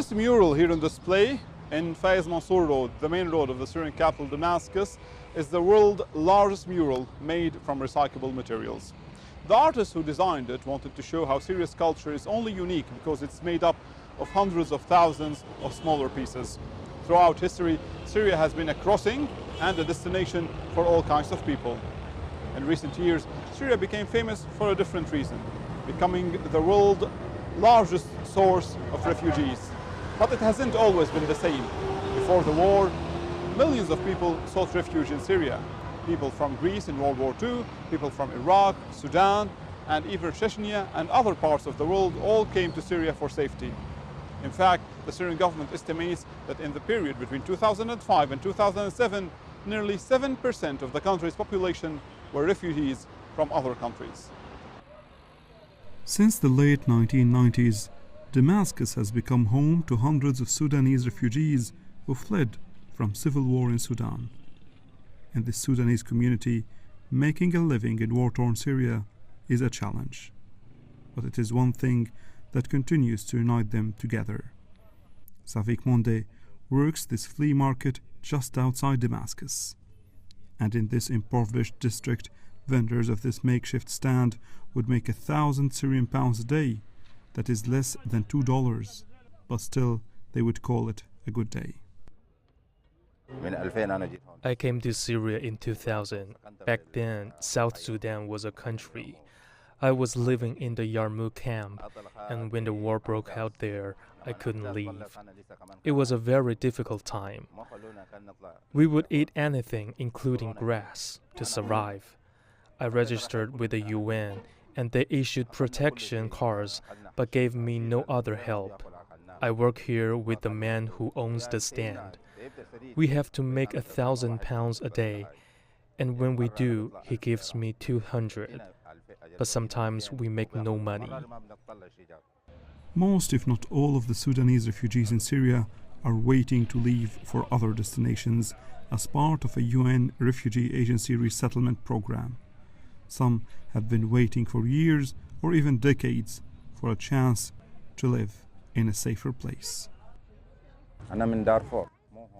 largest mural here on display in Faiz Mansour Road, the main road of the Syrian capital Damascus, is the world's largest mural made from recyclable materials. The artist who designed it wanted to show how Syria's culture is only unique because it's made up of hundreds of thousands of smaller pieces. Throughout history, Syria has been a crossing and a destination for all kinds of people. In recent years, Syria became famous for a different reason, becoming the world's largest source of refugees. But it hasn't always been the same. Before the war, millions of people sought refuge in Syria. People from Greece in World War II, people from Iraq, Sudan, and even Chechnya and other parts of the world all came to Syria for safety. In fact, the Syrian government estimates that in the period between 2005 and 2007, nearly 7% of the country's population were refugees from other countries. Since the late 1990s, Damascus has become home to hundreds of Sudanese refugees who fled from civil war in Sudan. In the Sudanese community, making a living in war-torn Syria is a challenge. But it is one thing that continues to unite them together. Safik Monde works this flea market just outside Damascus. And in this impoverished district, vendors of this makeshift stand would make 1,000 Syrian pounds a day. That is less than $2, but still they would call it a good day. I came to Syria in 2000. Back then, South Sudan was a country. I was living in the Yarmouk camp, and when the war broke out there, I couldn't leave. It was a very difficult time. We would eat anything, including grass, to survive. I registered with the UN, and they issued protection cards, but gave me no other help. I work here with the man who owns the stand. We have to make 1,000 pounds a day, and when we do, he gives me 200. But sometimes we make no money. Most, if not all, of the Sudanese refugees in Syria are waiting to leave for other destinations as part of a UN Refugee Agency resettlement program. Some have been waiting for years or even decades for a chance to live in a safer place.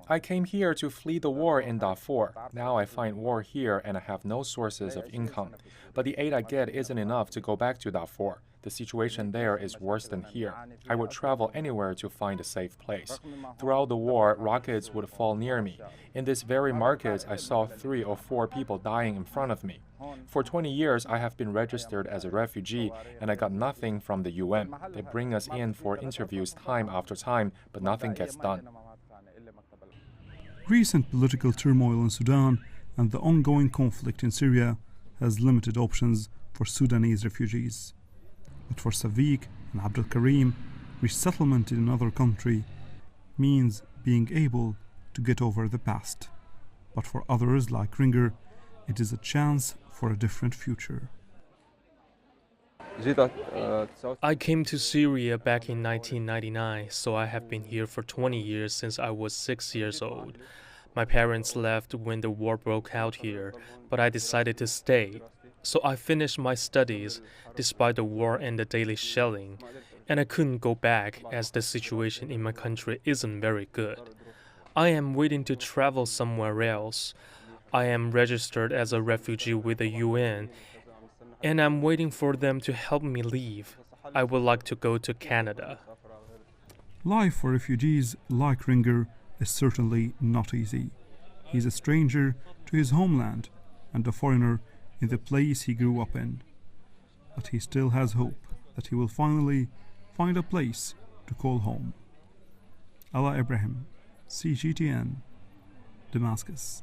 I came here to flee the war in Darfur. Now I find war here and I have no sources of income. But the aid I get isn't enough to go back to Darfur. The situation there is worse than here. I would travel anywhere to find a safe place. Throughout the war, rockets would fall near me. In this very market, I saw 3 or 4 people dying in front of me. For 20 years, I have been registered as a refugee, and I got nothing from the UN. They bring us in for interviews time after time, but nothing gets done. Recent political turmoil in Sudan and the ongoing conflict in Syria has limited options for Sudanese refugees. But for Safik and Abdul Karim, resettlement in another country means being able to get over the past. But for others like Ringer, it is a chance for a different future. I came to Syria back in 1999, so I have been here for 20 years since I was 6 years old. My parents left when the war broke out here, but I decided to stay. So I finished my studies despite the war and the daily shelling, and I couldn't go back as the situation in my country isn't very good. I am waiting to travel somewhere else. I am registered as a refugee with the UN, and I'm waiting for them to help me leave. I would like to go to Canada. Life for refugees like Ringer is certainly not easy. He's a stranger to his homeland and a foreigner in the place he grew up in. But he still has hope that he will finally find a place to call home. Ala Ibrahim, CGTN, Damascus.